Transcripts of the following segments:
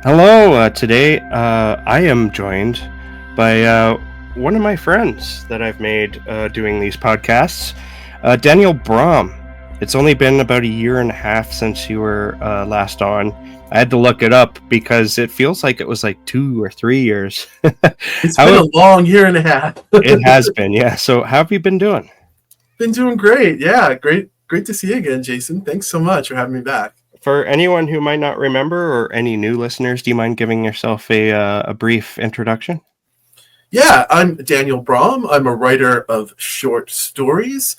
Hello. Today, I am joined by one of my friends that I've made doing these podcasts, Daniel Braum. It's only been about a year and a half since you were last on. I had to look it up because it feels like it was like 2 or 3 years. It's How been have, a long year and a half. it has been, yeah. So, how have you been doing? Been doing great. Yeah, great to see you again, Jason. Thanks so much for having me back. For anyone who might not remember or any new listeners, do you mind giving yourself a brief introduction? Yeah, I'm Daniel Braum. I'm a writer of short stories.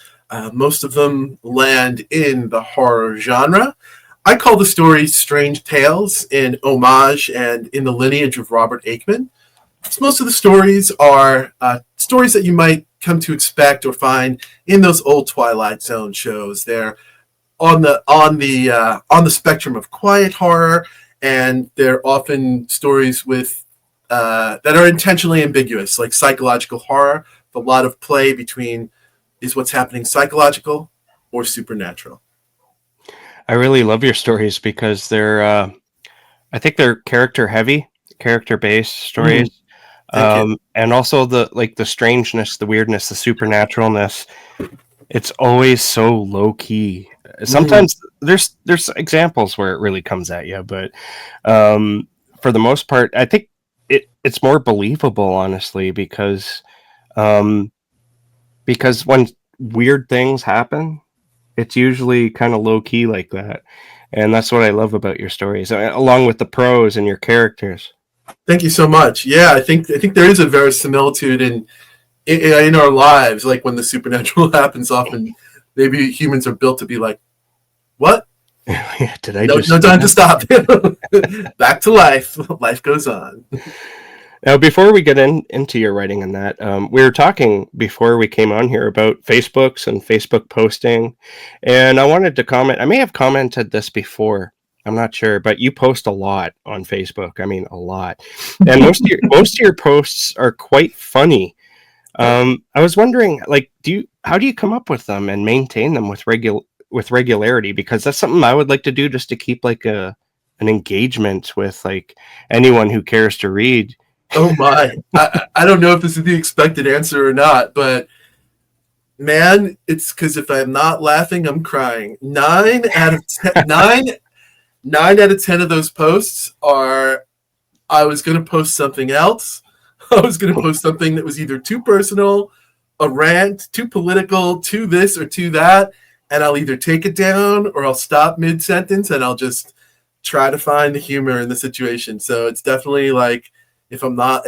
Most of them land in the horror genre. I call the stories strange tales in homage and in the lineage of Robert Aikman. So most of the stories are stories that you might come to expect or find in those old Twilight Zone shows. They're on the spectrum of quiet horror, and they're often stories with that are intentionally ambiguous, like psychological horror. A lot of play between is what's happening psychological or supernatural. I really love your stories because I think they're character heavy, character based stories, Mm, thank you. and also the strangeness, the weirdness, the supernaturalness. It's always so low key. Mm, Sometimes there's examples where it really comes at you, but um, for the most part, I think it's more believable, honestly, um, because when weird things happen, it's usually kind of low key like that, and that's what I love about your stories, along with the prose and your characters. thank you so much. Yeah, I think there is a verisimilitude in our lives, like when the supernatural happens. Often, maybe humans are built to be like, what? Yeah, did I No, just no see time to that? stop. Back to life. Life goes on. Now, before we get into your writing and that, we were talking before we came on here about Facebooks and Facebook posting, and I wanted to comment. I may have commented this before. I'm not sure, but you post a lot on Facebook. I mean, a lot, and most of your posts are quite funny. Oh, I was wondering, like, how do you come up with them and maintain them with regularity? Because that's something I would like to do just to keep like an engagement with like anyone who cares to read. oh my! I don't know if this is the expected answer or not, but man, it's because if I'm not laughing, I'm crying. 9 out of 10 of those posts are I was going to post something else. I was going to post something that was either too personal, a rant, too political, too this or too that, and I'll either take it down or I'll stop mid sentence and I'll just try to find the humor in the situation. So it's definitely like if I'm not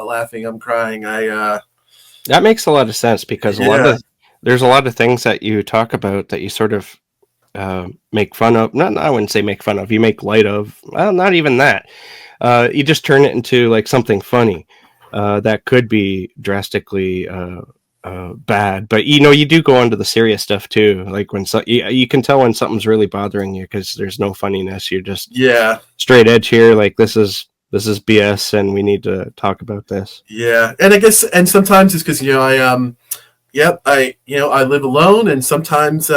laughing, I'm crying. That makes a lot of sense because Yeah. there's a lot of things that you talk about that you sort of make fun of. Not I wouldn't say make fun of. You make light of. Well, not even that. You just turn it into like something funny that could be drastically bad. But you do go on to the serious stuff too. Like you can tell when something's really bothering you because there's no funniness. You're just Yeah. straight edge here. Like this is BS, and we need to talk about this. Yeah. And I guess and sometimes it's because I live alone, and sometimes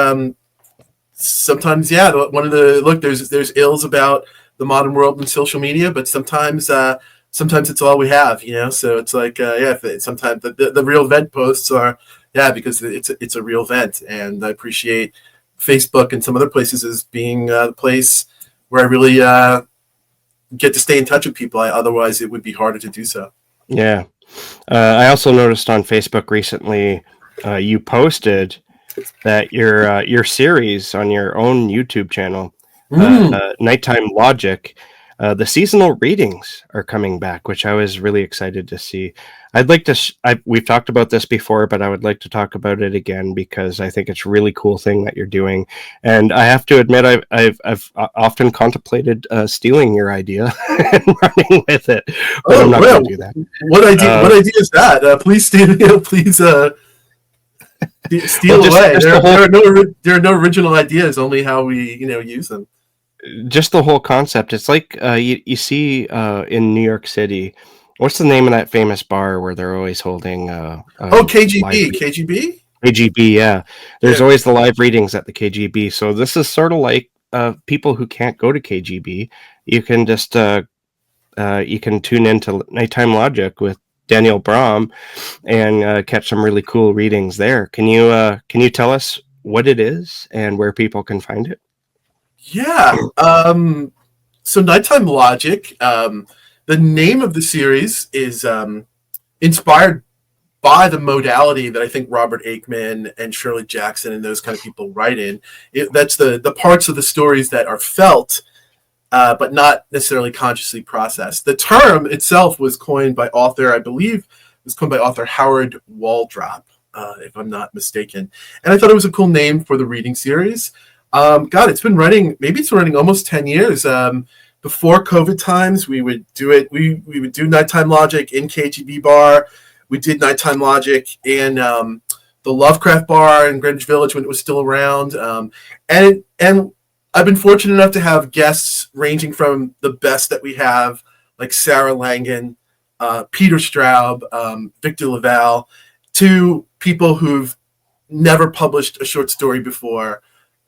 yeah, one of the look there's ills about the modern world and social media, but sometimes it's all we have, so it's like yeah, sometimes the real vent posts are, yeah, because it's a real vent, and I appreciate Facebook and some other places as being the place where I really get to stay in touch with people. Otherwise it would be harder to do so. Yeah. I also noticed on Facebook recently, you posted that your series on your own YouTube channel, Mm. Nighttime Logic, the seasonal readings are coming back, which I was really excited to see. I'd like to. We've talked about this before, but I would like to talk about it again because I think it's a really cool thing that you're doing. And I have to admit, I've often contemplated stealing your idea and running with it, but I'm Oh not well, going to do that. what idea? Uh, What idea is that? Please steal. Please well, steal just away. just the whole There are no original ideas. Only how we use them. just the whole concept. It's like you see in New York City. What's the name of that famous bar where they're always holding Oh, live KGB, readings? KGB. KGB, yeah. There's Yeah. always the live readings at the KGB. So this is sort of like people who can't go to KGB, you can just you can tune into Nighttime Logic with Daniel Braum and catch some really cool readings there. Can you tell us what it is and where people can find it? Yeah. So Nighttime Logic, the name of the series is inspired by the modality that I think Robert Aikman and Shirley Jackson and those kind of people write in. That's the parts of the stories that are felt, but not necessarily consciously processed. The term itself was coined by author, I believe, it was coined by author Howard Waldrop, if I'm not mistaken. And I thought it was a cool name for the reading series. God, it's running almost 10 years. Before COVID times, we would do it. We would do Nighttime Logic in KGB Bar. We did Nighttime Logic in the Lovecraft Bar in Greenwich Village when it was still around. And I've been fortunate enough to have guests ranging from the best that we have, like Sarah Langan, Peter Straub, Victor Laval, to people who've never published a short story before,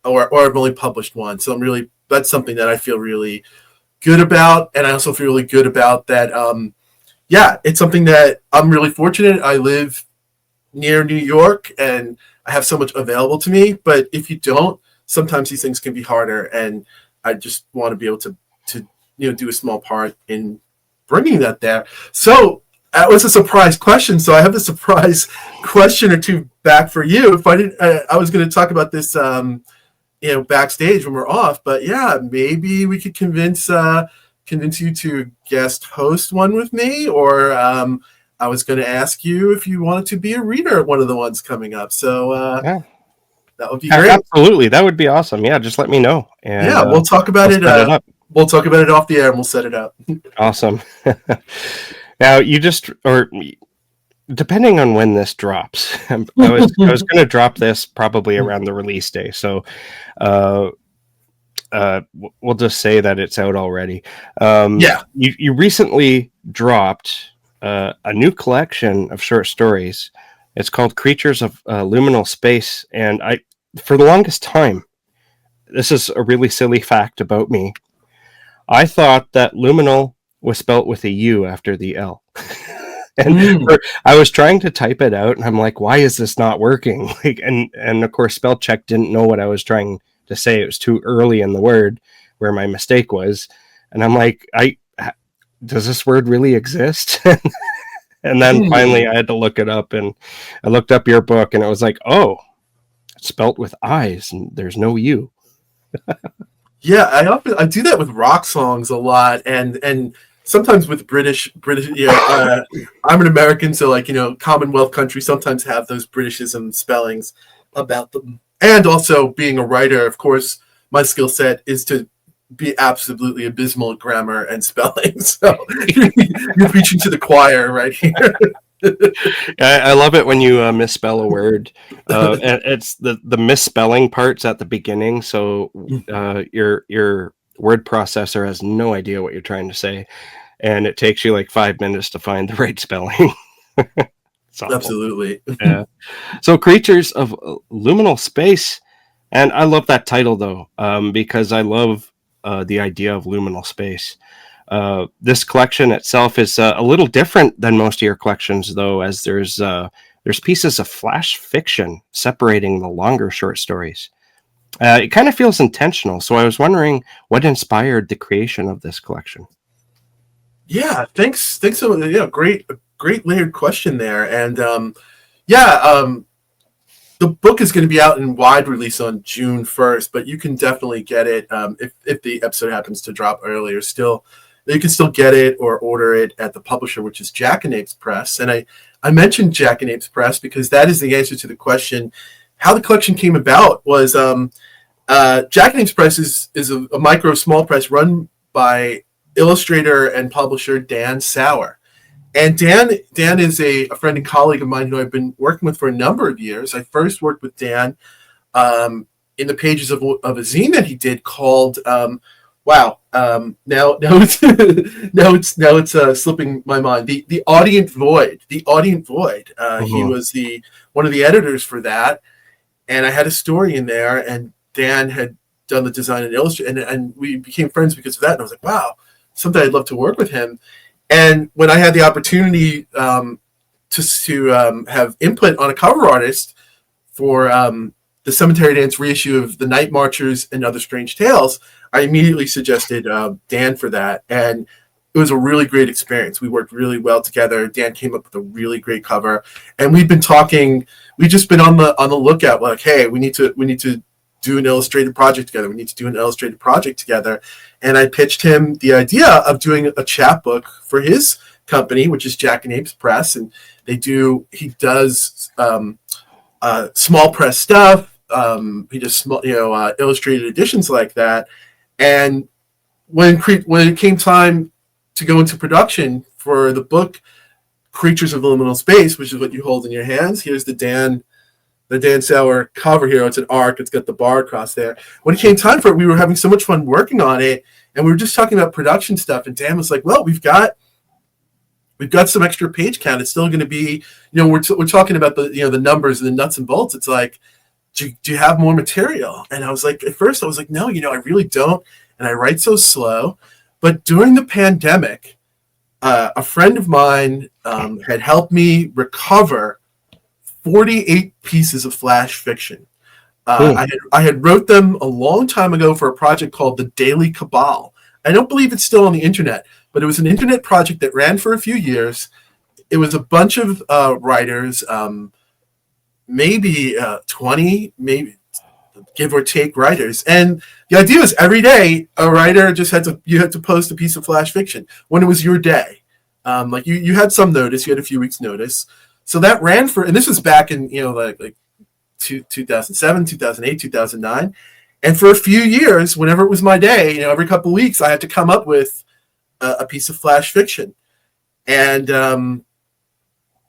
or I've only published one. So that's something that I feel really good about. And I also feel really good about that. It's something that I'm really fortunate. I live near New York and I have so much available to me. But if you don't, sometimes these things can be harder. And I just want to be able to do a small part in bringing that there. So that was a surprise question. So I have a surprise question or two back for you. If I didn't, I was going to talk about this backstage when we're off, but yeah, maybe we could convince you to guest host one with me, or I was going to ask you if you wanted to be a reader at one of the ones coming up. So that would be great. Absolutely, that would be awesome. Yeah, just let me know. And, we'll talk about it. We'll talk about it off the air, and we'll set it up. Awesome. Now, depending on when this drops, I was going to drop this probably around the release day. So we'll just say that it's out already. You recently dropped a new collection of short stories. It's called Creatures of Liminal Space. And for the longest time, this is a really silly fact about me, I thought that liminal was spelt with a U after the L. And I was trying to type it out, and I'm like, why is this not working? And of course, spell check didn't know what I was trying to say. It was too early in the word where my mistake was. And I'm like, does this word really exist? And then finally I had to look it up, and I looked up your book, and it was like, oh, it's spelt with I's and there's no U. Yeah, I do that with rock songs a lot, and sometimes with British. I'm an American, so Commonwealth countries sometimes have those Britishism spellings about them. And also being a writer, of course, my skill set is to be absolutely abysmal at grammar and spelling. So you're preaching to the choir right here. I love it when you misspell a word. And it's the misspelling parts at the beginning. So your word processor has no idea what you're trying to say, and it takes you like 5 minutes to find the right spelling. Absolutely. Yeah. So Creatures of Liminal Space, and I love that title though, because I love the idea of liminal space. This collection itself is a little different than most of your collections, though, as there's pieces of flash fiction separating the longer short stories. It kind of feels intentional, so I was wondering what inspired the creation of this collection. Yeah, thanks so much. Yeah, great layered question there. And the book is going to be out in wide release on June 1st, but you can definitely get it if the episode happens to drop earlier. Still, you can still get it or order it at the publisher, which is Jackanapes Press. And I mentioned Jackanapes Press because that is the answer to the question. How the collection came about was Jackanapes Press is a micro small press run by illustrator and publisher Dan Sauer. And Dan is a friend and colleague of mine who I've been working with for a number of years. I first worked with Dan in the pages of a zine that he did called now it's slipping my mind. The Audient Void. The Audient Void. He was one of the editors for that, and I had a story in there, and Dan had done the design and illustrate, and we became friends because of that. And I was like, wow, something I'd love to work with him. And when I had the opportunity to have input on a cover artist for the Cemetery Dance reissue of The Night Marchers and Other Strange Tales, I immediately suggested Dan for that. And it was a really great experience. We worked really well together. Dan came up with a really great cover, and we've been talking. We've just been on the lookout. Like, hey, we need to do an illustrated project together. We need to do an illustrated project together. And I pitched him the idea of doing a chapbook for his company, which is Jack and Abe's Press, and he does small press stuff. He does small, illustrated editions like that. And when it came time to go into production for the book Creatures of Liminal Space, which is what you hold in your hands. Here's the Dan Sauer cover here. It's an arc. It's got the bar across there. When it came time for it, we were having so much fun working on it, and we were just talking about production stuff. And Dan was like, "Well, we've got some extra page count. It's still going to be, we're talking about the numbers and the nuts and bolts. It's like, do you have more material?" And I was like, at first I was like, no, I really don't, and I write so slow. But during the pandemic, a friend of mine had helped me recover 48 pieces of flash fiction. I had wrote them a long time ago for a project called the Daily Cabal. I don't believe it's still on the internet, but it was an internet project that ran for a few years. It was a bunch of writers, maybe 20, maybe give or take writers. And the idea was every day a writer just had to post a piece of flash fiction when it was your day. Like you had some notice, you had a few weeks notice. So that ran for, and this was back in, like 2007, 2008, 2009. And for a few years, whenever it was my day, every couple of weeks, I had to come up with a piece of flash fiction. And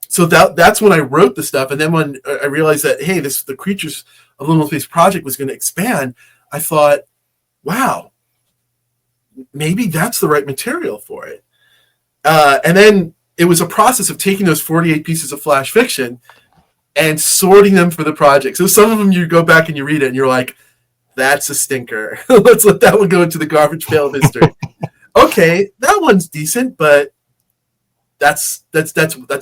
so that's when I wrote the stuff. And then when I realized that, hey, the Creatures of Liminal Space project was going to expand, I thought, wow, maybe that's the right material for it. And then it was a process of taking those 48 pieces of flash fiction and sorting them for the project. So some of them you go back and you read it and you're like, that's a stinker. Let's let that one go into the garbage pail of history. Okay, that one's decent, but that's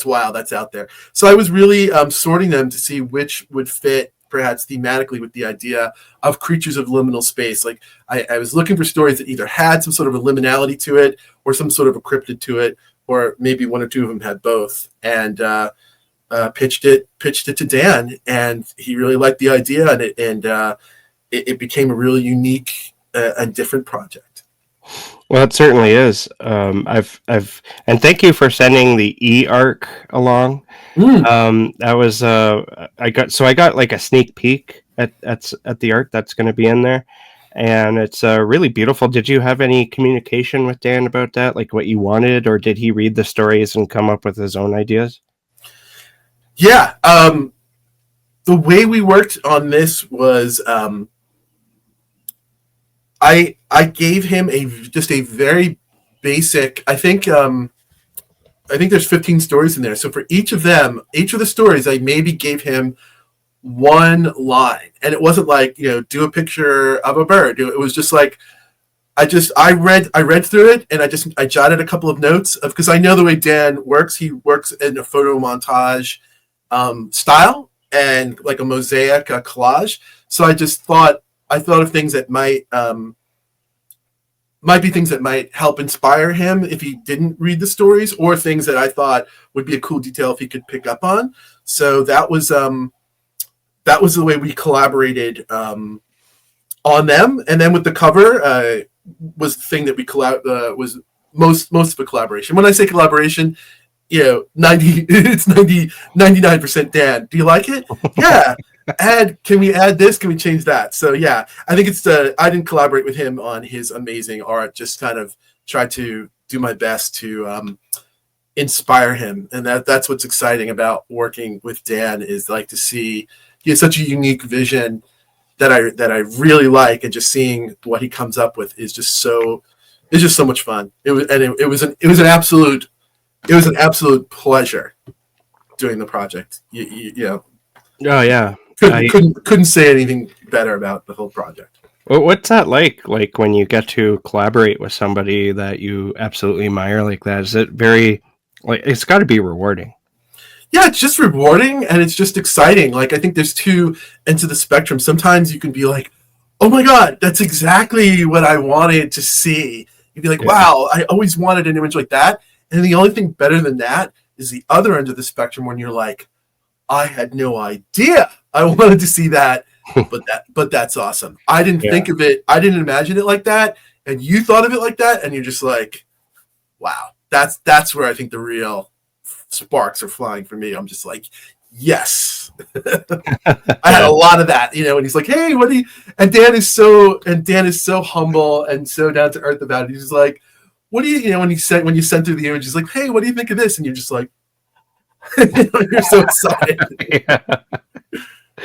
wild. That's out there. So I was really sorting them to see which would fit perhaps thematically with the idea of Creatures of Liminal Space. Like I was looking for stories that either had some sort of a liminality to it or some sort of a cryptid to it, or maybe one or two of them had both. And pitched it to Dan, and he really liked the idea, and it became a really unique and different project. Well, it certainly is. And thank you for sending the e-arc along. That was I got like a sneak peek at the art that's going to be in there, and it's really beautiful. Did you have any communication with Dan about that, like what you wanted, or did he read the stories and come up with his own ideas? Yeah, the way we worked on this was I gave him just a very basic. I think there's 15 stories in there. So for each of the stories, I maybe gave him one line, and it wasn't like do a picture of a bird. It was just like I read through it, and I jotted a couple of notes because I know the way Dan works. He works in a photo montage style and like a mosaic, a collage. So I thought of things that might be things that might help inspire him if he didn't read the stories, or things that I thought would be a cool detail if he could pick up on. So that was the way we collaborated on them. And then with the cover was the thing that we was most of the collaboration. When I say collaboration, 99% Dan. Do you like it? Yeah. Can we add this? Can we change that? So yeah, I think I didn't collaborate with him on his amazing art, just kind of tried to do my best to inspire him. And that's what's exciting about working with Dan, is like to see he has such a unique vision that I really like, and just seeing what he comes up with is just so much fun. It was an absolute pleasure doing the project. You know. Oh yeah. Couldn't say anything better about the whole project. What's that like? Like when you get to collaborate with somebody that you absolutely admire like that? Is it very like it's got to be rewarding? Yeah, it's just rewarding and it's just exciting. Like I think there's two ends of the spectrum. Sometimes you can be like, "Oh my god, that's exactly what I wanted to see." You'd be like, Yeah. "Wow, I always wanted an image like that." And the only thing better than that is the other end of the spectrum when you're like, "I had no idea I wanted to see that, but that's awesome. I didn't Yeah. think of it. I didn't imagine it like that, and you thought of it like that, and you're just like, wow, that's where I think the real sparks are flying for me. I'm just like, yes. I had Yeah. a lot of that, and he's like, hey, what do you, and Dan is so humble and so down to earth about it. He's just like, what do when you send through the image, he's like, hey, what do you think of this? And you're just like, you're so excited. Yeah.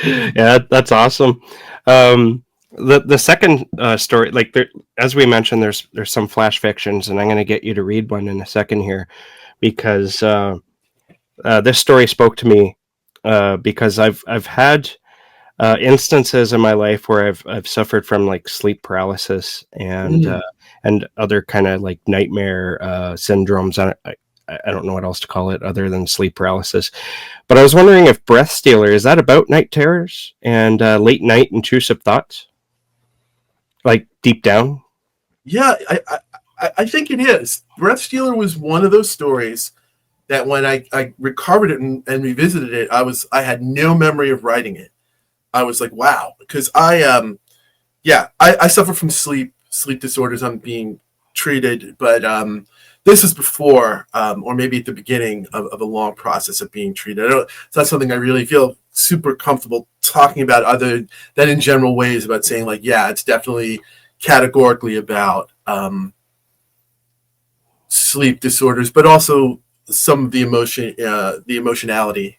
Yeah, that's awesome. The second story, like there, as we mentioned, there's some flash fictions, and I'm going to get you to read one in a second here because this story spoke to me because I've had instances in my life where I've suffered from like sleep paralysis Mm. and other kind of like nightmare syndromes. I don't know what else to call it other than sleep paralysis. But I was wondering if Breath Stealer is that about night terrors and late night intrusive thoughts, like deep down. Yeah, I think it is. Breath Stealer was one of those stories that when I recovered it and revisited it, I had no memory of writing it. I was like, wow, because I suffer from sleep disorders. I'm being treated, but this was before, or maybe at the beginning of a long process of being treated. It's not something I really feel super comfortable talking about, other than in general ways about saying like, yeah, it's definitely categorically about sleep disorders, but also some of the emotionality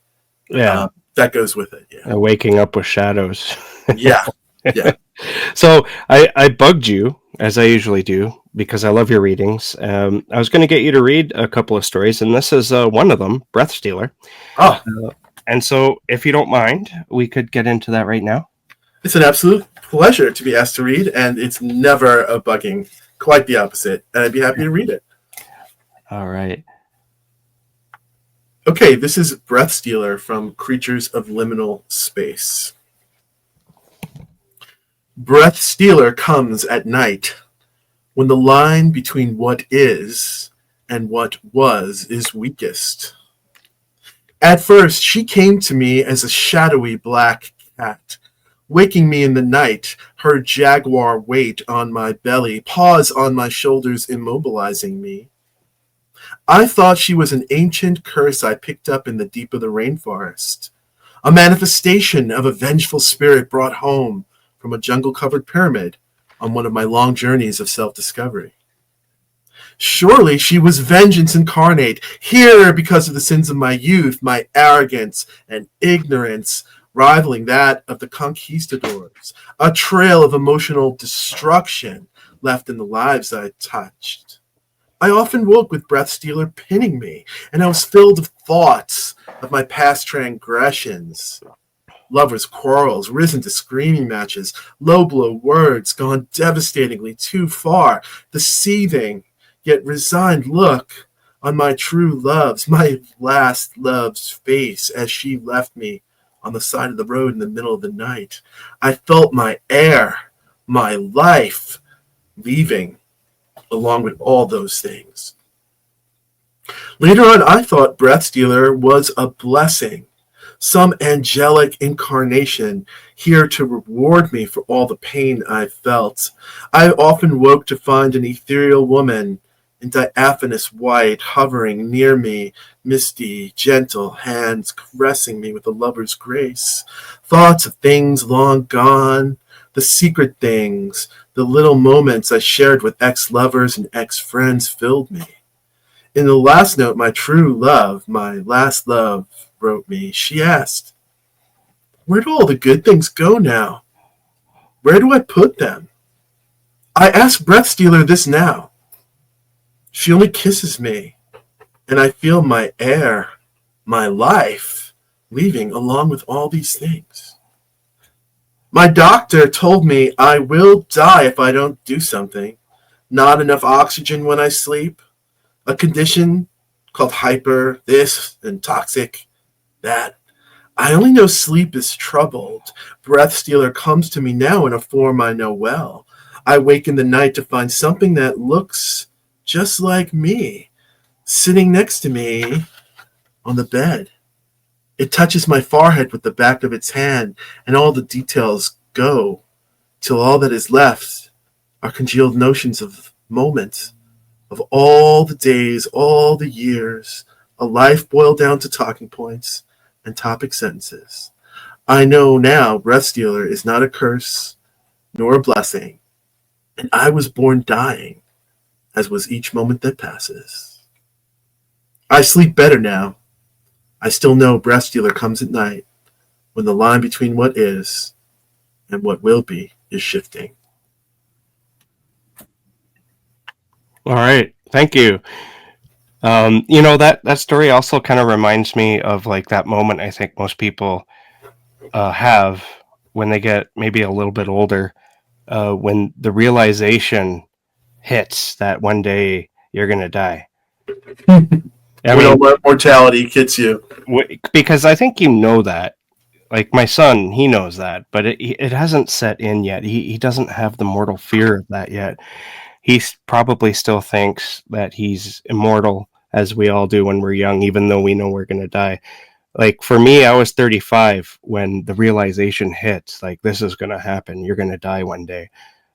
Yeah, that goes with it. Yeah, waking up with shadows. yeah, yeah. So I bugged you as I usually do because I love your readings. I was going to get you to read a couple of stories, and this is one of them, Breath Stealer. Oh, And so, if you don't mind, we could get into that right now. it's an absolute pleasure to be asked to read, and it's never a bugging. Quite the opposite, and I'd be happy to read it. All right. Okay, this is Breath Stealer from Creatures of Liminal Space. Breath Stealer comes at night, when the line between what is and what was is weakest. At first, she came to me as a shadowy black cat, waking me in the night, her jaguar weight on my belly, paws on my shoulders immobilizing me. I thought she was an ancient curse I picked up in the deep of the rainforest, a manifestation of a vengeful spirit brought home from a jungle-covered pyramid on one of my long journeys of self-discovery. Surely she was vengeance incarnate, here because of the sins of my youth, my arrogance and ignorance, rivaling that of the conquistadors, a trail of emotional destruction left in the lives I touched. I often woke with Breath Stealer pinning me, and I was filled with thoughts of my past transgressions. Lovers' quarrels, risen to screaming matches, low blow words gone devastatingly too far, the seething yet resigned look on my true love's, my last love's face as she left me on the side of the road in the middle of the night. I felt my air, my life leaving along with all those things. Later on, I thought Breath Stealer was a blessing, some angelic incarnation here to reward me for all the pain I felt. I often woke to find an ethereal woman in diaphanous white hovering near me, misty, gentle hands caressing me with a lover's grace. Thoughts of things long gone, the secret things, the little moments I shared with ex-lovers and ex-friends filled me. In the last note, my true love, my last love, wrote me. She asked, where do all the good things go now? Where do I put them? I ask Breath Stealer this now. She only kisses me, and I feel my air, my life, leaving along with all these things. My doctor told me I will die if I don't do something. Not enough oxygen when I sleep. A condition called hyper, this, and toxic, that. I only know sleep is troubled. Breath Stealer comes to me now in a form I know well. I wake in the night to find something that looks just like me, sitting next to me on the bed. It touches my forehead with the back of its hand, and all the details go, till all that is left are congealed notions of moments, of all the days, all the years, a life boiled down to talking points and topic sentences. I know now Breath Stealer is not a curse nor a blessing, and I was born dying, as was each moment that passes. I sleep better now. I still know Breath Stealer comes at night, when the line between what is and what will be is shifting. All right, thank you. That story also kind of reminds me of like that moment I think most people have when they get maybe a little bit older, when the realization hits that one day you're going to die. I When all mean, mortality hits you. because I think you know that. Like my son, he knows that, but it hasn't set in yet. He doesn't have the mortal fear of that yet. He probably still thinks that he's immortal, as we all do when we're young, even though we know we're going to die. Like for me, I was 35 when the realization hits, like this is going to happen. You're going to die one day.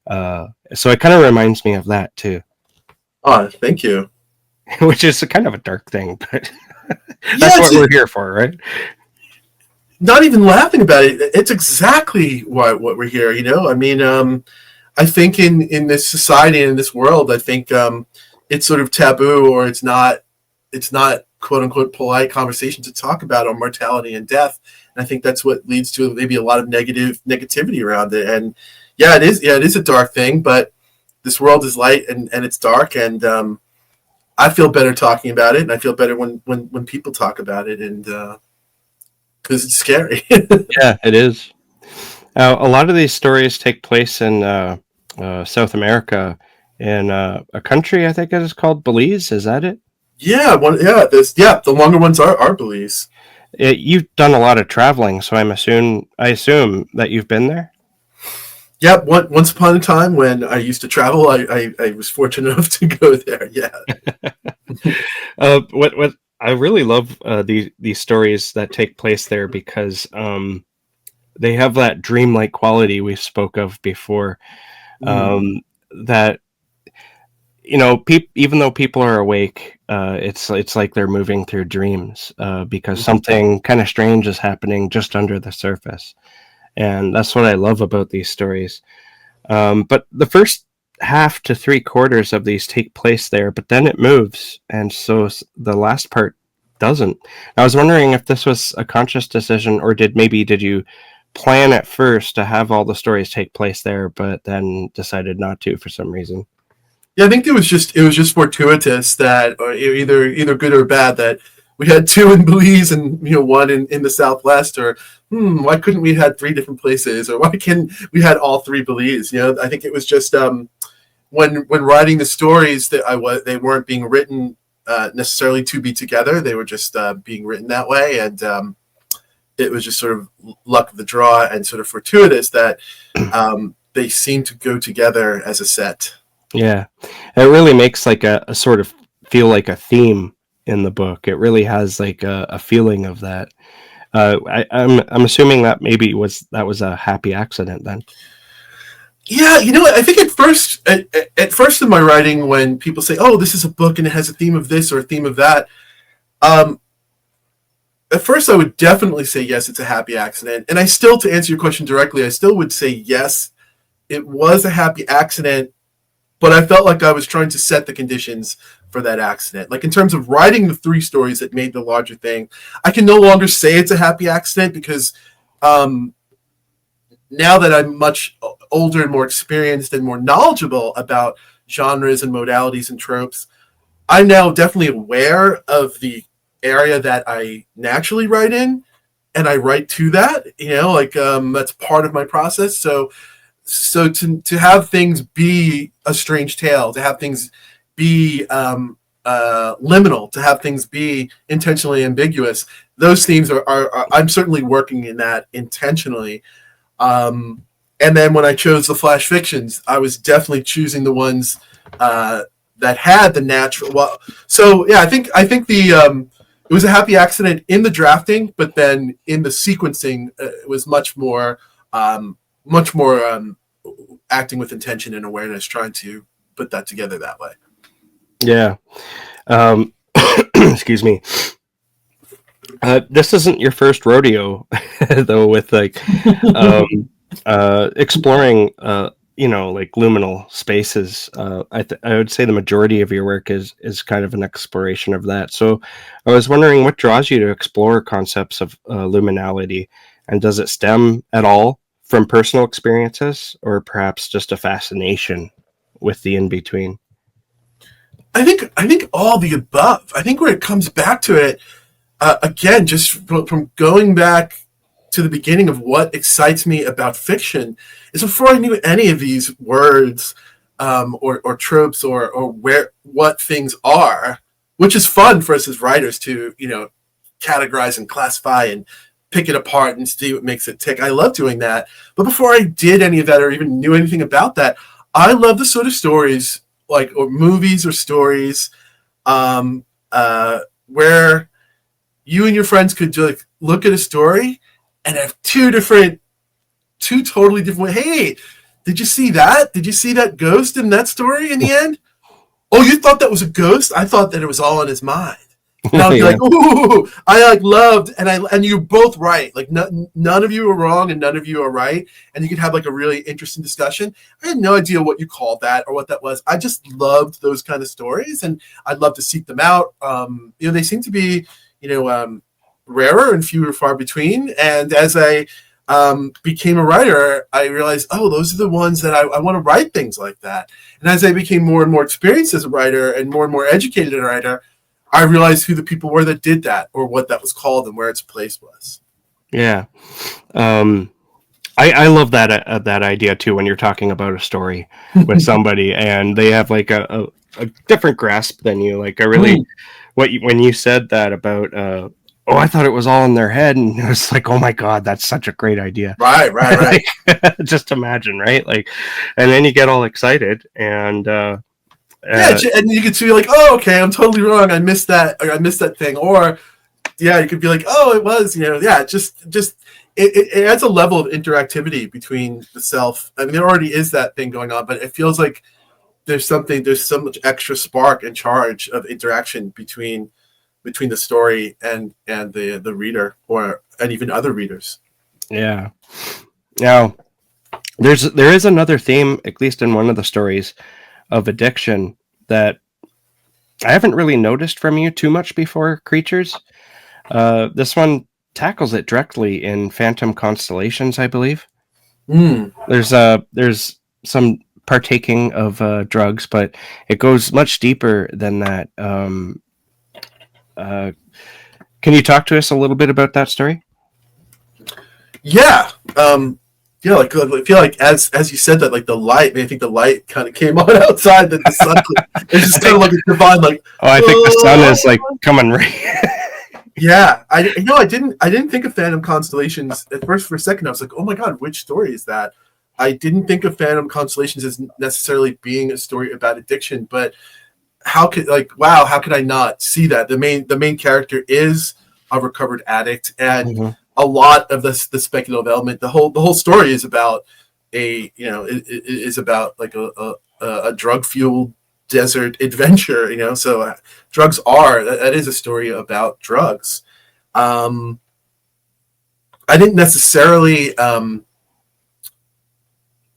So it kind of reminds me of that too, Oh, thank you. which is kind of a dark thing, but Yeah, that's it's what we're here for, right? not even laughing about it. It's exactly what we're here. I mean, I think in this society, in this world, I think it's sort of taboo, or it's not quote unquote polite conversation to talk about on mortality and death. And I think that's what leads to maybe a lot of negativity around it. And yeah, it is. Yeah, it is a dark thing, but this world is light and it's dark. And I feel better talking about it, and I feel better when people talk about it, and because it's scary. Yeah, it is. A lot of these stories take place in South America, in a country I think it is called Belize. Is that it? Yeah, the longer ones are beliefs. You've done a lot of traveling, so I assume that you've been there. Yep. Once upon a time when I used to travel, I was fortunate enough to go there. Yeah. What I really love these stories that take place there because they have that dreamlike quality we spoke of before. Mm. That even though people are awake, it's like they're moving through dreams because Mhm. something kind of strange is happening just under the surface, and that's what I love about these stories. But the first half to three quarters of these take place there, but then it moves, and so the last part doesn't. I was wondering if this was a conscious decision, or did you plan at first to have all the stories take place there, but then decided not to for some reason? Yeah, I think it was just fortuitous that, or either good or bad, that we had two in Belize and one in the Southwest, or why couldn't we had three different places, or why can we had all three Belize? I think it was just when writing the stories that they weren't being written necessarily to be together. They were just being written that way, and it was just sort of luck of the draw and sort of fortuitous that they seem to go together as a set. Yeah, it really makes like a sort of feel like a theme in the book. It really has like a feeling of that. I'm assuming that maybe was a happy accident then. Yeah, what? I think at first in my writing, when people say, "Oh, this is a book and it has a theme of this or a theme of that," um, at first I would definitely say yes, it's a happy accident. And I still, to answer your question directly, I still would say yes, it was a happy accident, but I felt like I was trying to set the conditions for that accident. Like in terms of writing the three stories that made the larger thing, I can no longer say it's a happy accident because um, now that I'm much older and more experienced and more knowledgeable about genres and modalities and tropes, I'm now definitely aware of the area that I naturally write in. and I write to that. That's part of my process. So to have things be a strange tale, to have things be liminal, to have things be intentionally ambiguous, those themes are I'm certainly working in that intentionally. And then when I chose the flash fictions, I was definitely choosing the ones that had the natural. Well, so yeah, I think the it was a happy accident in the drafting, but then in the sequencing, it was much more acting with intention and awareness, trying to put that together that way. Yeah. Excuse me. This isn't your first rodeo, though, with like exploring, like liminal spaces. I would say the majority of your work is kind of an exploration of that. So I was wondering what draws you to explore concepts of liminality, and does it stem at all from personal experiences, or perhaps just a fascination with the in-between? I think all the above. I think where it comes back to it, again, just from going back to the beginning of what excites me about fiction, is before I knew any of these words or tropes or what things are, which is fun for us as writers to categorize and classify and pick it apart and see what makes it tick. I love doing that. But before I did any of that or even knew anything about that, I love the sort of stories or movies or stories where you and your friends could look at a story and have two totally different ways. Hey, did you see that? Did you see that ghost in that story in the end? Oh, you thought that was a ghost? I thought that it was all in his mind. And I'll be like, ooh, I loved, and you're both right. Like none of you are wrong and none of you are right. And you could have a really interesting discussion. I had no idea what you called that or what that was. I just loved those kind of stories, and I'd love to seek them out. They seem to be, rarer and fewer far between. And as I became a writer, I realized, those are the ones that I want to write things like that. And as I became more and more experienced as a writer and more educated as a writer, I realized who the people were that did that, or what that was called, and where its place was. Yeah, I love that idea too. When you're talking about a story with somebody and they have like a different grasp than you, like I really, when you said that about, I thought it was all in their head, and it was like, oh my god, that's such a great idea. Right. Just imagine, right? Like, and then you get all excited and. And you could see like, okay, I'm totally wrong. I missed that, or I missed that thing. Or, yeah, you could be like, it was, just it adds a level of interactivity between the self. I mean, there already is that thing going on, but it feels like there's so much extra spark and charge of interaction between the story and the reader, and even other readers. Yeah. Now, there is another theme, at least in one of the stories, of addiction that I haven't really noticed from you too much before, Creatures. This one tackles it directly in Phantom Constellations, I believe. There's some partaking of drugs, but it goes much deeper than that. Can you talk to us a little bit about that story? Yeah. I feel like as you said that, like the light, I think the light kind of came on outside, that the sun, it's just kind of like a divine, like. I think the sun is like coming right. Yeah, I didn't think of Phantom Constellations at first. For a second, I was like, oh my god, which story is that? I didn't think of Phantom Constellations as necessarily being a story about addiction, but how could I not see that? The main character is a recovered addict, and a lot of the speculative element, the whole story is about is about like a drug fueled desert adventure. So drugs that is a story about drugs. I didn't necessarily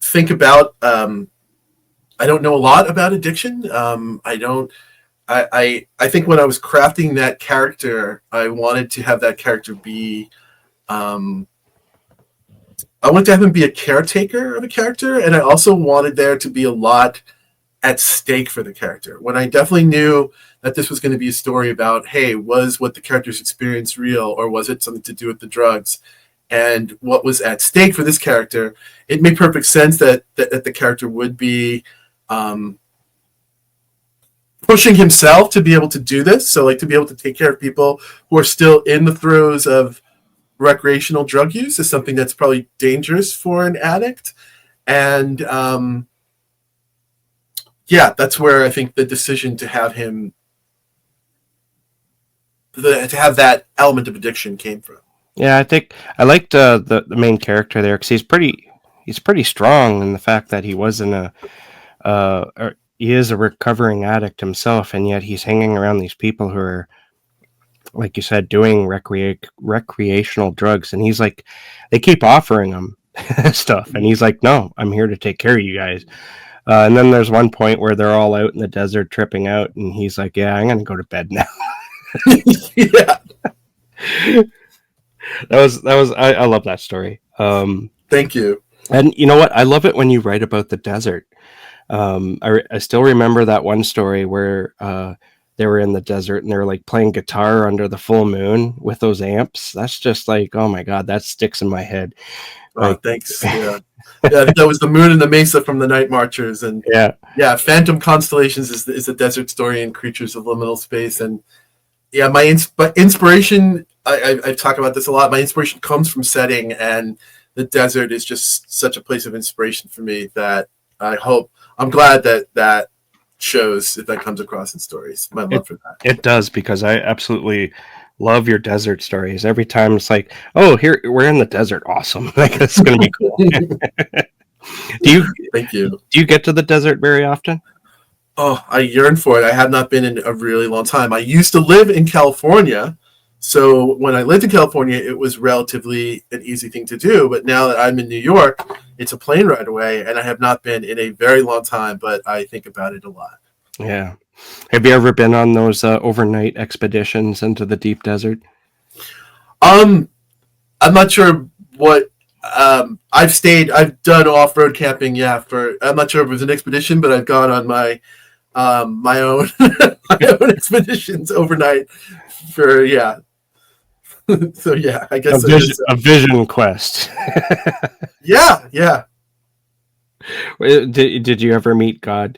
think about. I don't know a lot about addiction. I think when I was crafting that character, I wanted to have that character be. I wanted to have him be a caretaker of a character, and I also wanted there to be a lot at stake for the character. When I definitely knew that this was going to be a story about, hey, was what the characters experienced real, or was it something to do with the drugs? And what was at stake for this character, it made perfect sense that the character would be pushing himself to be able to do this. So, like, to be able to take care of people who are still in the throes of recreational drug use is something that's probably dangerous for an addict. And yeah, that's where I think the decision to have him, to have that element of addiction came from. Yeah, I think I liked the main character there because he's pretty strong in the fact that he wasn't he is a recovering addict himself, and yet he's hanging around these people who are, like you said, doing recreational drugs, and he's like, they keep offering him stuff, and he's like, no, I'm here to take care of you guys. And then there's one point where they're all out in the desert tripping out, and he's like, yeah, I'm gonna go to bed now. Yeah. I love that story. Thank you. And you know what? I love it when you write about the desert. I still remember that one story where they were in the desert and they were like playing guitar under the full moon with those amps. That's just like, oh my God, that sticks in my head. Like, thanks. Yeah. Yeah, I think that was the moon and the mesa from the Night Marchers. And yeah, Phantom Constellations is a desert story in Creatures of Liminal Space. And yeah, my inspiration, I talk about this a lot. My inspiration comes from setting, and the desert is just such a place of inspiration for me that I'm glad that shows, if that comes across in stories, my love for that. It does, because I absolutely love your desert stories. Every time it's like, oh, here we're in the desert. Awesome. Like, it's going to be cool. Thank you. Do you get to the desert very often? Oh, I yearn for it. I have not been in a really long time. I used to live in California. So when I lived in California, it was relatively an easy thing to do. But now that I'm in New York, it's a plane ride away, and I have not been in a very long time, but I think about it a lot. Yeah. Have you ever been on those overnight expeditions into the deep desert? I'm not sure what I've done off-road camping. Yeah, I'm not sure if it was an expedition, but I've gone on my own my own expeditions overnight for so yeah, I guess a vision quest. Yeah. Did you ever meet God?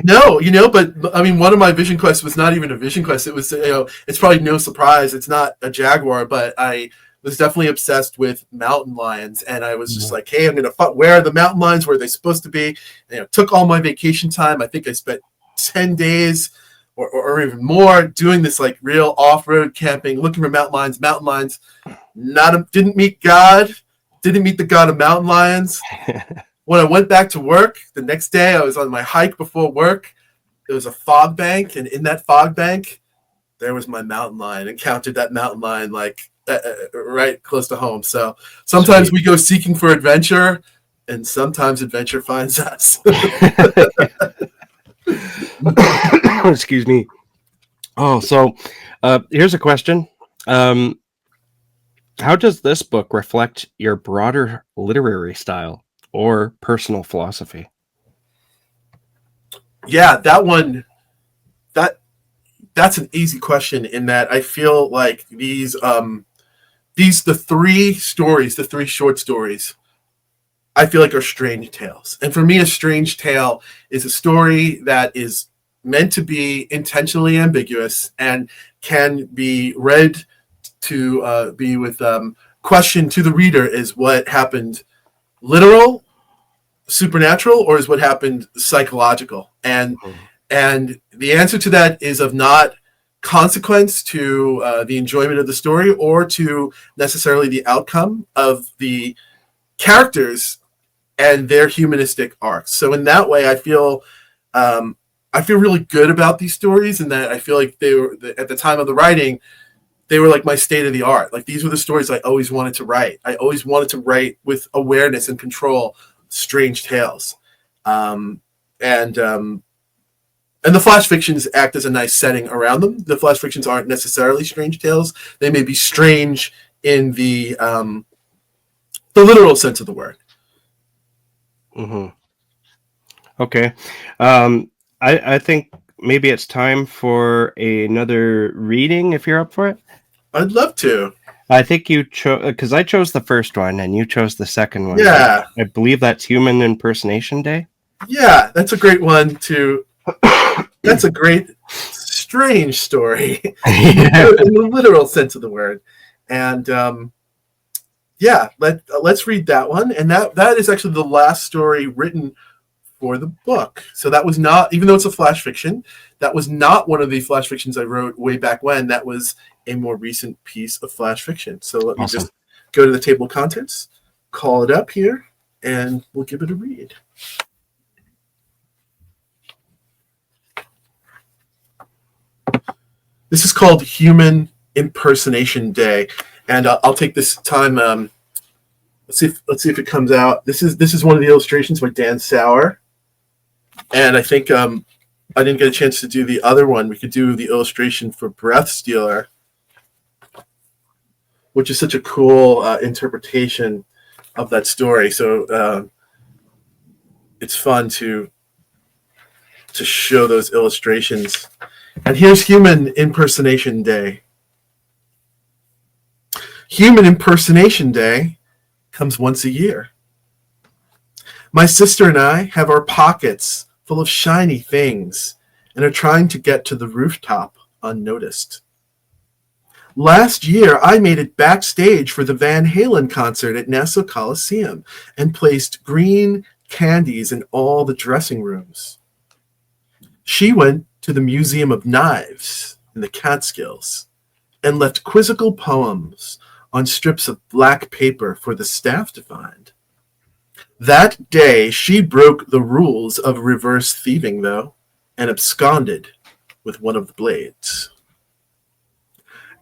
No, but I mean, one of my vision quests was not even a vision quest. It was, it's probably no surprise. It's not a jaguar, but I was definitely obsessed with mountain lions, and I was just like, hey, I'm gonna where are the mountain lions? Where are they supposed to be? And, took all my vacation time. I think I spent 10 days or even more doing this like real off-road camping, looking for mountain lions. Didn't meet God. Didn't meet the God of mountain lions. When I went back to work the next day, I was on my hike before work. There was a fog bank, and in that fog bank, there was my mountain lion. Encountered that mountain lion like right close to home. So sometimes we go seeking for adventure, and sometimes adventure finds us. Excuse me. Oh, so here's a question. How does this book reflect your broader literary style or personal philosophy? Yeah, that one, that's an easy question, in that I feel like the three short stories, I feel like are strange tales. And for me, a strange tale is a story that is meant to be intentionally ambiguous and can be read to be with question to the reader: is what happened literal, supernatural, or is what happened psychological? And the answer to that is of not consequence to the enjoyment of the story or to necessarily the outcome of the characters and their humanistic arcs. So in that way, I feel really good about these stories, and that I feel like they were, at the time of the writing, they were like my state of the art. Like, these were the stories I always wanted to write. I always wanted to write with awareness and control strange tales. And the flash fictions act as a nice setting around them. The flash fictions aren't necessarily strange tales. They may be strange in the literal sense of the word. Mm-hmm. Okay. Um, I think maybe it's time for another reading if you're up for it. I'd love to. I think you chose because I chose the first one and you chose the second one. Yeah. I believe that's Human Impersonation Day. Yeah, that's a great one to. That's a great, strange story in Yeah. the literal sense of the word. And yeah, let's read that one. And that is actually the last story written for the book. So that was not, even though it's a flash fiction, that was not one of the flash fictions I wrote way back when. That was a more recent piece of flash fiction. So let me Awesome. just go to the table of contents, call it up here, and we'll give it a read. This is called Human Impersonation Day, and I'll take this time. Let's see if it comes out. This is one of the illustrations by Dan Sauer, and I think I didn't get a chance to do the other one. We could do the illustration for Breath Stealer, which is such a cool interpretation of that story. So it's fun to show those illustrations. And here's Human Impersonation Day. Human Impersonation Day comes once a year. My sister and I have our pockets full of shiny things and are trying to get to the rooftop unnoticed. Last year, I made it backstage for the Van Halen concert at Nassau Coliseum and placed green candies in all the dressing rooms. She went to the Museum of Knives in the Catskills and left quizzical poems on strips of black paper for the staff to find. That day, she broke the rules of reverse thieving, though, and absconded with one of the blades.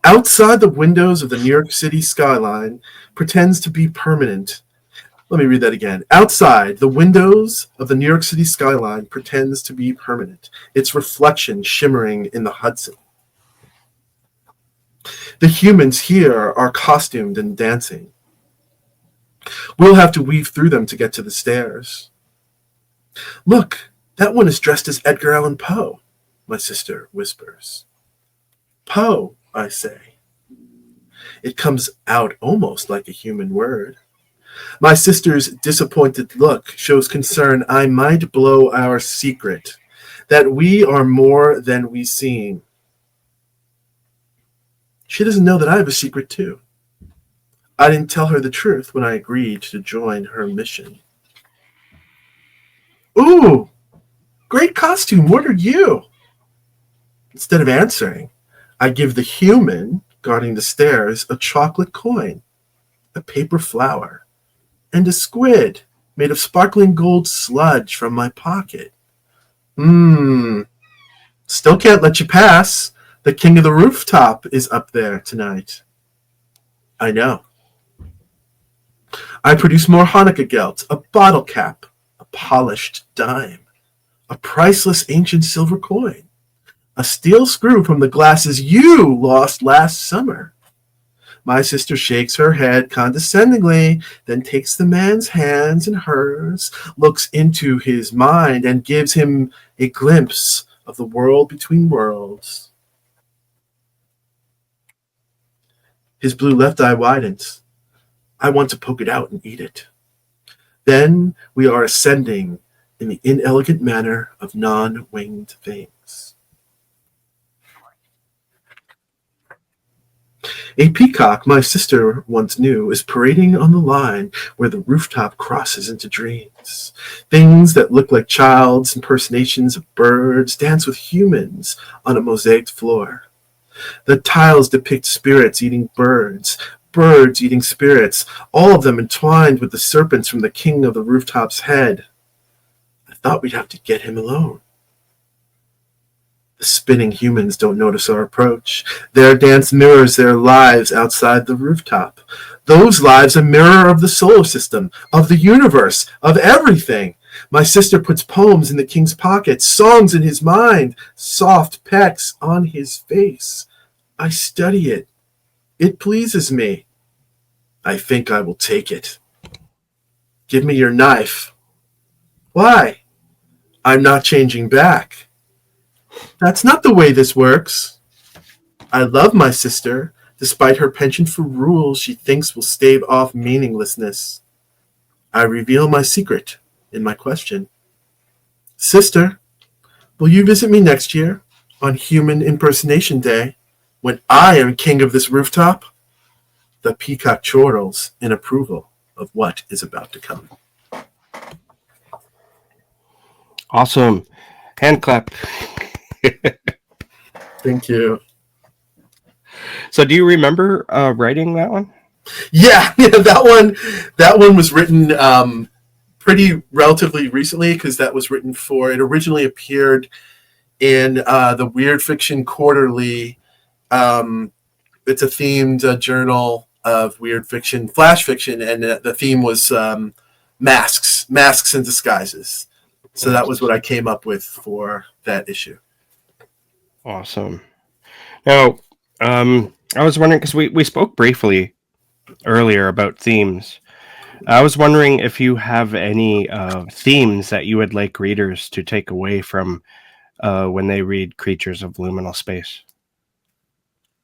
Outside the windows of the New York City skyline pretends to be permanent. Let me read that again. Outside, the windows of the New York City skyline pretends to be permanent, its reflection shimmering in the Hudson. The humans here are costumed and dancing. We'll have to weave through them to get to the stairs. Look, that one is dressed as Edgar Allan Poe, my sister whispers. Poe, I say. It comes out almost like a human word. My sister's disappointed look shows concern I might blow our secret, that we are more than we seem. She doesn't know that I have a secret too. I didn't tell her the truth when I agreed to join her mission. Ooh, great costume. What are you? Instead of answering, I give the human guarding the stairs a chocolate coin, a paper flower, and a squid made of sparkling gold sludge from my pocket. Still can't let you pass. The king of the rooftop is up there tonight. I know. I produce more Hanukkah gelt, a bottle cap, a polished dime, a priceless ancient silver coin, a steel screw from the glasses you lost last summer. My sister shakes her head condescendingly, then takes the man's hands in hers, looks into his mind, and gives him a glimpse of the world between worlds. His blue left eye widens. I want to poke it out and eat it. Then we are ascending in the inelegant manner of non-winged things. A peacock my sister once knew is parading on the line where the rooftop crosses into dreams. Things that look like child's impersonations of birds dance with humans on a mosaicked floor. The tiles depict spirits eating birds, birds eating spirits, all of them entwined with the serpents from the king of the rooftop's head. I thought we'd have to get him alone. The spinning humans don't notice our approach. Their dance mirrors their lives outside the rooftop. Those lives a mirror of the solar system, of the universe, of everything. My sister puts poems in the king's pocket, songs in his mind, soft pecks on his face. I study it. It pleases me. I think I will take it. Give me your knife. Why? I'm not changing back. That's not the way this works. I love my sister, despite her penchant for rules she thinks will stave off meaninglessness. I reveal my secret in my question. Sister, will you visit me next year on Human Impersonation Day when I am king of this rooftop? The peacock chortles in approval of what is about to come. Awesome. Hand clap. Thank you. So do you remember writing that one? Yeah, that one was written pretty relatively recently, because that was written for, it originally appeared in the Weird Fiction Quarterly. It's a themed journal of weird fiction, flash fiction, and the theme was masks and disguises. So that was what I came up with for that issue. Awesome. Now, I was wondering, because we spoke briefly earlier about themes. I was wondering if you have any themes that you would like readers to take away from when they read Creatures of Liminal Space.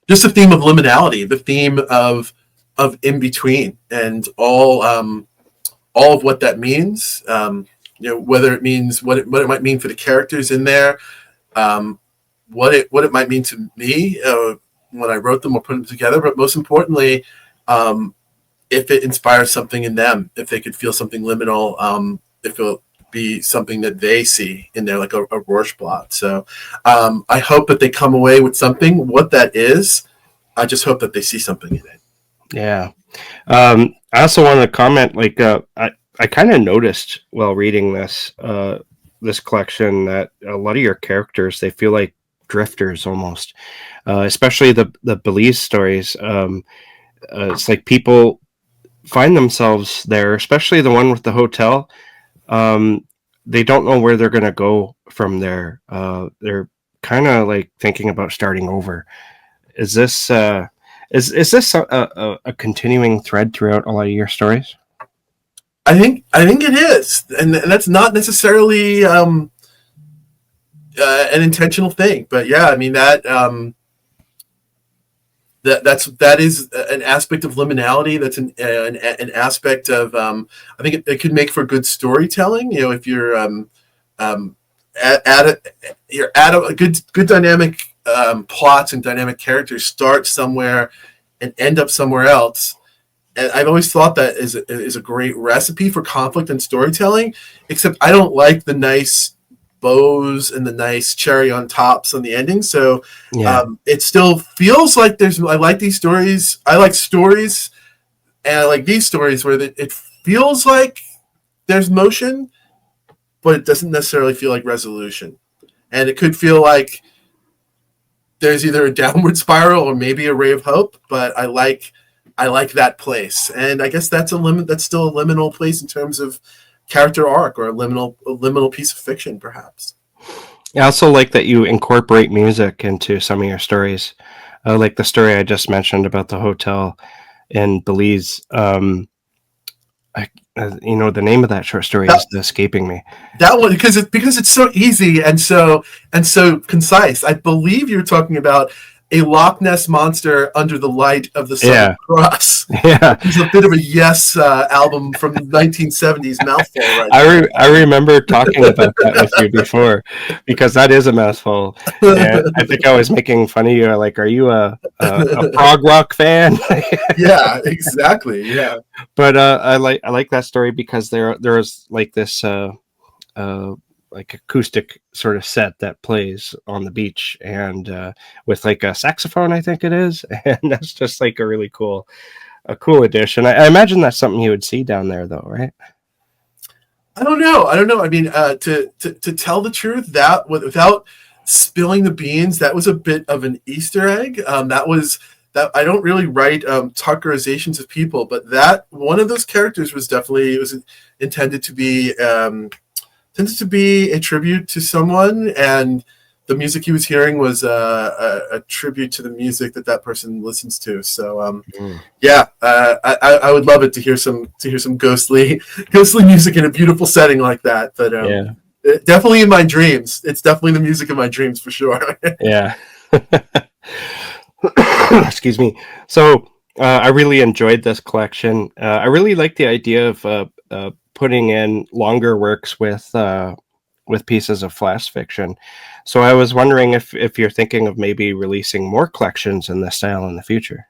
Just the theme of liminality, the theme of in between, and all of what that means. Whether it means what it might mean for the characters in there, what it might mean to me when I wrote them or put them together, but most importantly, if it inspires something in them, if they could feel something liminal, if it'll be something that they see in there, like a Rorschach blot. So I hope that they come away with something. What that is, I just hope that they see something in it. Yeah. I also wanted to comment, like, I kind of noticed while reading this collection that a lot of your characters, they feel like drifters almost, especially the Belize stories. It's like people find themselves there, especially the one with the hotel. They don't know where they're going to go from there. They're kind of like thinking about starting over. Is this a continuing thread throughout a lot of your stories? I think it is, and that's not necessarily an intentional thing, but yeah, I mean that that is an aspect of liminality. That's an aspect of I think it could make for good storytelling. If you're at a good dynamic plots and dynamic characters start somewhere and end up somewhere else. And I've always thought that is a great recipe for conflict and storytelling, except I don't like the nice bows and the nice cherry on tops on the ending. So it still feels like I like these stories. I like stories, and I like these stories where it feels like there's motion, but it doesn't necessarily feel like resolution. And it could feel like there's either a downward spiral or maybe a ray of hope, but I like that place, and I guess that's still a liminal place in terms of character arc, or a liminal piece of fiction, perhaps. I also like that you incorporate music into some of your stories, like the story I just mentioned about the hotel in Belize. The name of that short story is escaping me. That one, because it's so easy and so concise. I believe you're talking about a Loch Ness monster under the light of the Southern Cross. Yeah, it's a bit of a Yes album from the 1970s mouthful. Right? I remember talking about that with you before, because that is a mouthful. And I think I was making fun of you. Like, are you a prog rock fan? Yeah, exactly. Yeah, but I like that story because there is like this like acoustic sort of set that plays on the beach, and with like a saxophone, I think it is, and that's just like a really cool addition. I imagine that's something you would see down there, though, right? I don't know. I mean, to tell the truth, that without spilling the beans, that was a bit of an Easter egg. That I don't really write Tuckerizations of people, but that one of those characters was intended to be a tribute to someone, and the music he was hearing was a tribute to the music that person listens to. So I would love it to hear some ghostly music in a beautiful setting like that. But Definitely in my dreams. It's definitely the music of my dreams for sure. Yeah. Excuse me. So I really enjoyed this collection. I really like the idea of putting in longer works with pieces of flash fiction. So I was wondering if you're thinking of maybe releasing more collections in this style in the future.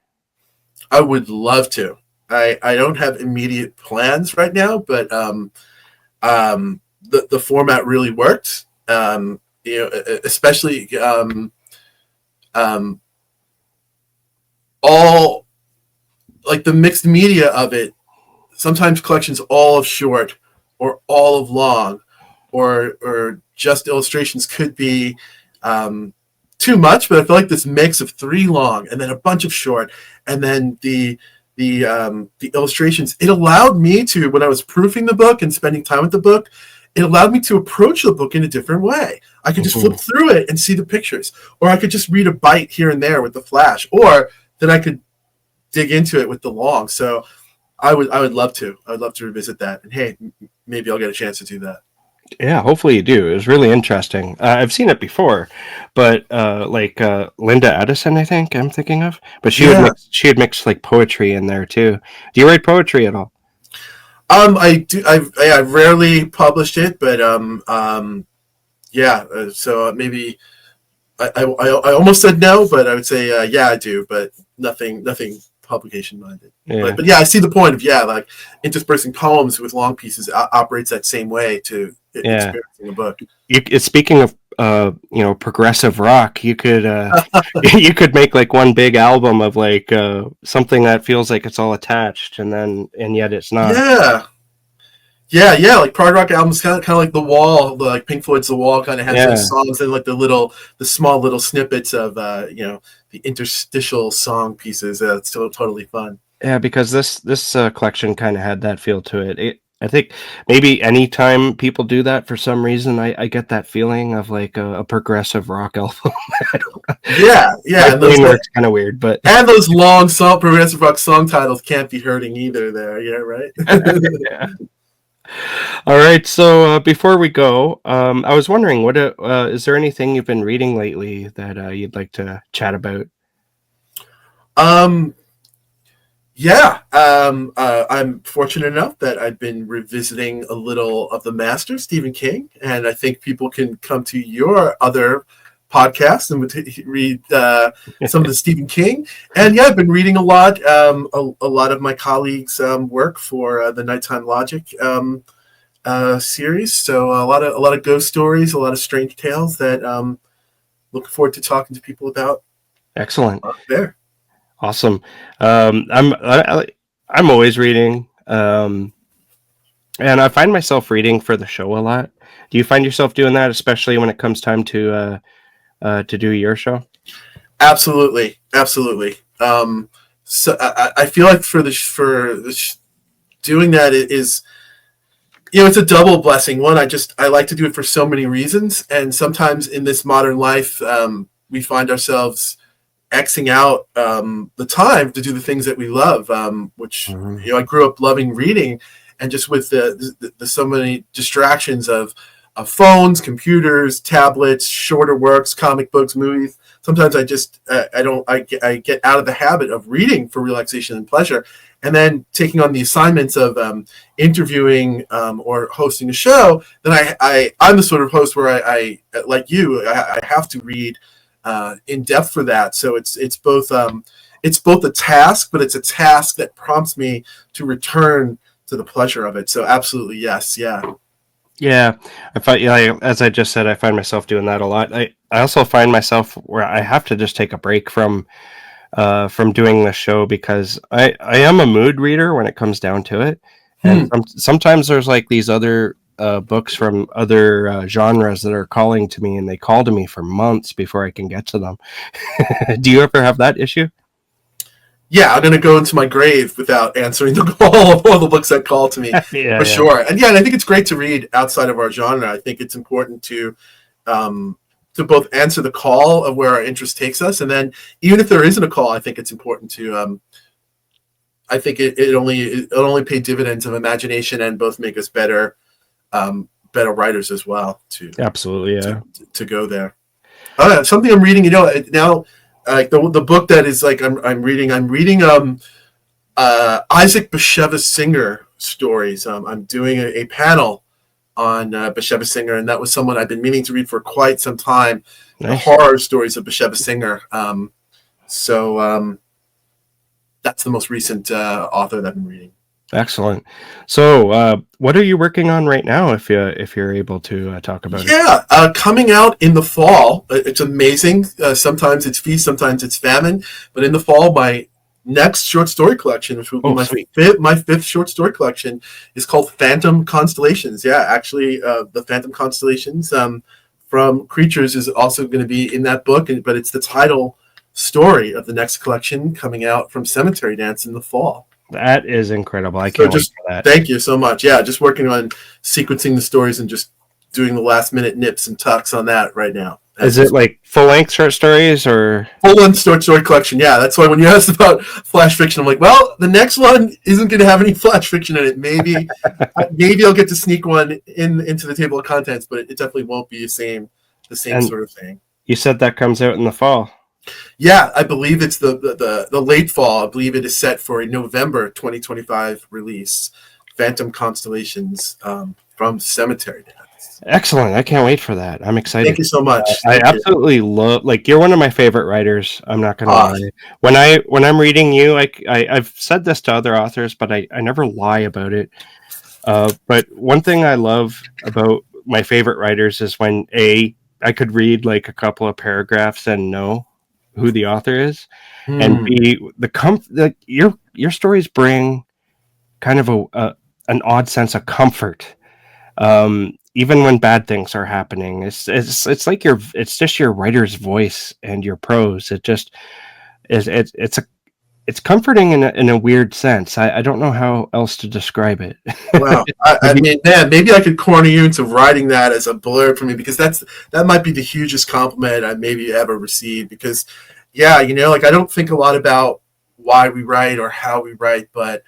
I would love to. I don't have immediate plans right now, but the format really worked. Especially um, all like the mixed media of it. Sometimes collections all of short or all of long, or just illustrations could be too much. But I feel like this mix of 3 long and then a bunch of short, and then the illustrations, it allowed me to, when I was proofing the book and spending time with the book, it allowed me to approach the book in a different way. I could just flip through it and see the pictures, or I could just read a bite here and there with the flash, or then I could dig into it with the long. So I would love to. I would love to revisit that. And hey, maybe I'll get a chance to do that. Yeah, hopefully you do. It was really interesting. I've seen it before, but Linda Addison, I think I'm thinking of, but Yeah. she had mixed like poetry in there too. Do you write poetry at all? I do. I rarely published it, but yeah. So maybe I almost said no, but I would say yeah, I do, but nothing publication minded. Yeah, But yeah, I see the point of, yeah, like interspersing poems with long pieces operates that same way to yeah. experiencing a book. Speaking of progressive rock, you could you could make like one big album of like something that feels like it's all attached, and yet it's not. Yeah. Yeah, like prog rock albums, kind of like The Wall, like Pink Floyd's The Wall, kind of has Yeah, those songs and like the small little snippets of the interstitial song pieces. It's still totally fun. yeah, because this collection kind of had that feel to it. I think maybe anytime people do that for some reason, I get that feeling of like a progressive rock album. I don't- Yeah, My brain works kind of weird, but and those long song progressive rock song titles can't be hurting either. There, yeah, right. yeah. All right. So before we go, I was wondering, what is there anything you've been reading lately that you'd like to chat about? um, Yeah, I'm fortunate enough that I've been revisiting a little of the master, Stephen King, and I think people can come to your other podcast and read some of the Stephen King. And yeah, I've been reading a lot. A lot of my colleagues work for the Nighttime Logic series, so a lot of ghost stories, a lot of strange tales that looking forward to talking to people about Excellent. there. Awesome. I'm always reading, and I find myself reading for the show a lot. Do you find yourself doing that, especially when it comes time to do your show? Absolutely, absolutely. So I feel like doing that is, it's a double blessing. One, I like to do it for so many reasons, and sometimes in this modern life, we find ourselves Xing out the time to do the things that we love. Which I grew up loving reading, and just with the so many distractions of phones, computers, tablets, shorter works, comic books, movies. Sometimes I get out of the habit of reading for relaxation and pleasure, and then taking on the assignments of interviewing or hosting a show. Then I'm the sort of host where I like you, I have to read in depth for that. So it's both a task, but it's a task that prompts me to return to the pleasure of it. So absolutely, yes, yeah. Yeah, I find, yeah, as I just said, I find myself doing that a lot. I also find myself where I have to just take a break from doing the show because I am a mood reader when it comes down to it, and sometimes there's like these other books from other genres that are calling to me, and they call to me for months before I can get to them. Do you ever have that issue? Yeah, I'm gonna go into my grave without answering the call of all the books that call to me, Yeah, for yeah, sure. And yeah, and I think it's great to read outside of our genre. I think it's important to both answer the call of where our interest takes us, and then even if there isn't a call, I think it's important to. I think it only pay dividends of imagination and both make us better better writers as well Absolutely, yeah. to go there. Something I'm reading, now, like the book that is like I'm reading Isaac Bashevis Singer stories. I'm doing a panel on Bashevis Singer, and that was someone I've been meaning to read for quite some time. Nice. The horror stories of Bashevis Singer. So that's the most recent author that I've been reading. Excellent. So, what are you working on right now? If you're able to talk about it. Yeah, coming out in the fall. It's amazing. Sometimes it's feast, sometimes it's famine. But in the fall, my next short story collection, which will be my fifth short story collection, is called Phantom Constellations. Yeah, actually, the Phantom Constellations from Creatures is also going to be in that book, but it's the title story of the next collection coming out from Cemetery Dance in the fall. That is incredible. I can't wait for that. Thank you so much. Yeah, just working on sequencing the stories and just doing the last minute nips and tucks on that right now. Is it like full-length short stories or full-length short story collection? Yeah, that's why when you asked about flash fiction, I'm like, well, the next one isn't going to have any flash fiction in it. Maybe I'll get to sneak one into the table of contents, but it definitely won't be the same sort of thing. You said that comes out in the fall. Yeah, I believe it's the late fall. I believe it is set for a November 2025 release. Phantom Constellations from Cemetery Dance. Excellent! I can't wait for that. I'm excited. Thank you so much. I absolutely love. Like, you're one of my favorite writers. I'm not gonna lie. When I'm reading you, I've said this to other authors, but I never lie about it. But one thing I love about my favorite writers is when I could read like a couple of paragraphs and know who the author is, and B, your stories bring kind of an odd sense of comfort, even when bad things are happening. It's like it's just your writer's voice and your prose. It just is it's comforting in a weird sense. I don't know how else to describe it. Wow. I mean, man, maybe I could corner you into writing that as a blurb for me, because that might be the hugest compliment I maybe ever received. Because, yeah, like I don't think a lot about why we write or how we write, but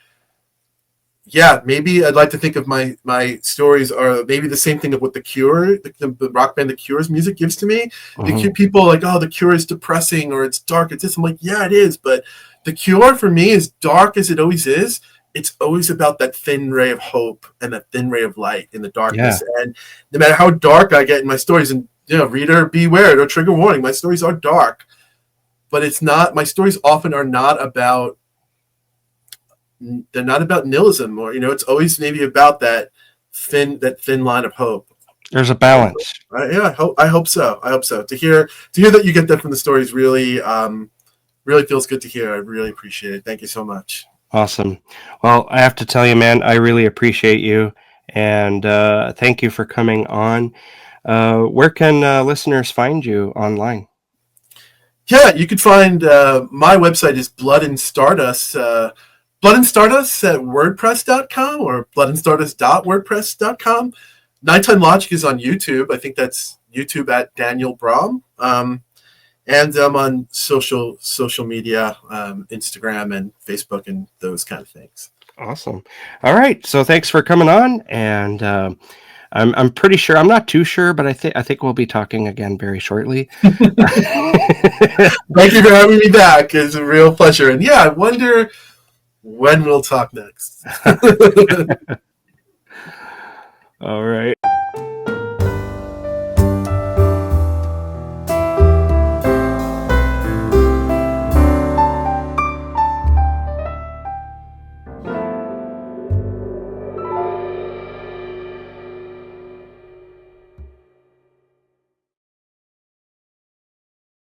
yeah, maybe I'd like to think of my stories are maybe the same thing of what The Cure, the rock band The Cure's music gives to me. The people like, oh, The Cure is depressing or it's dark. It's this. I'm like, yeah, it is, but The Cure for me, as dark as it always is, it's always about that thin ray of hope and that thin ray of light in the darkness. Yeah. And no matter how dark I get in my stories, and reader beware, no trigger warning, my stories are dark, but it's not. My stories often are not about. They're not about nihilism, or it's always maybe about that thin line of hope. There's a balance. Yeah, I hope so. To hear that you get that from the stories really feels good to hear. I really appreciate it. Thank you so much. Awesome. Well, I have to tell you, man, I really appreciate you, and thank you for coming on. Where can listeners find you online? Yeah, you could find my website is Blood and Stardust. Blood and Stardust at WordPress.com or bloodandstardust.wordpress.com. Nighttime Logic is on YouTube. I think that's YouTube at Daniel Braum. And I'm on social media, Instagram and Facebook and those kind of things. Awesome. All right. So thanks for coming on. And I'm pretty sure, I'm not too sure, but I think we'll be talking again very shortly. Thank you for having me back. It's a real pleasure. And yeah, I wonder when we'll talk next. All right.